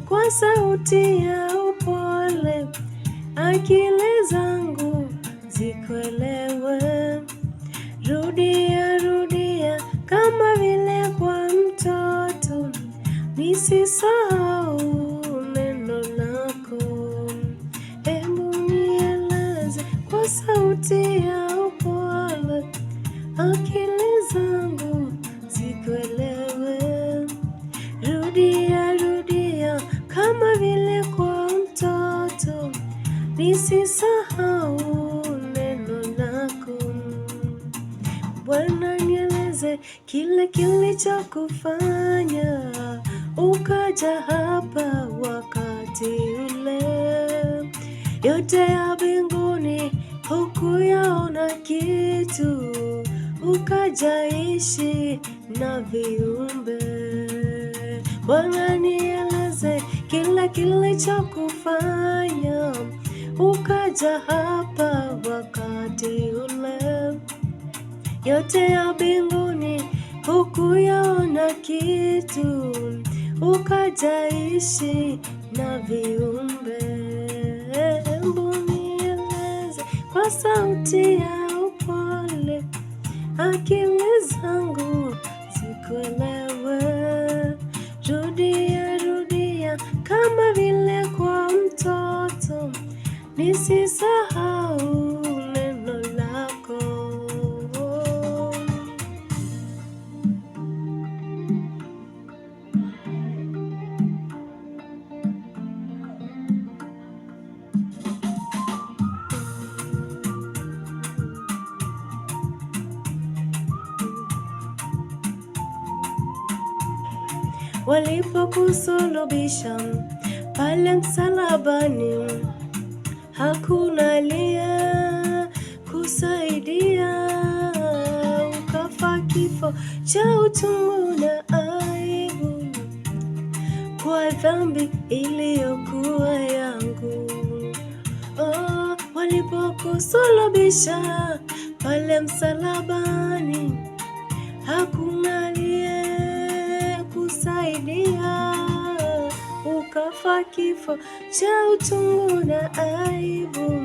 kwa sauti ya upole, akili zangu zikuelewe. Rudia rudia kama vile kwa mtoto, nisisahau neno lako. Hebu nieleze kwa sauti ya upole, akili zangu zikuelewe. Rudia rudia kama vile kwa mtoto, nisisahau neno lako. Bwana, nieleze kile kilichokufanya ukaja hapa wakati ule. Yote ya mbinguni hukuyaona kitu, ukajaishi na viumbe. Bwana, nieleze kile kilichokufanya ukaja hapa wakati ule. Yote ya mbinguni hukuyaona kitu, ukajaishi na viumbe. Hebu nieleze kwa sauti ya upole, akili zangu zikuelewe. Rudia rudia kama vile kwa mtoto, nisisahau neno lako. Walipokusulubisha pale msalabani, hakuna aliye kusaidia. Ukafa kifo cha utumwa na aibu kwa dhambi iliyokuwa yangu. Walipokusulubisha pale msalabani, hakuna aliye kusaidia. Ukafa kifo cha utumwa na aibu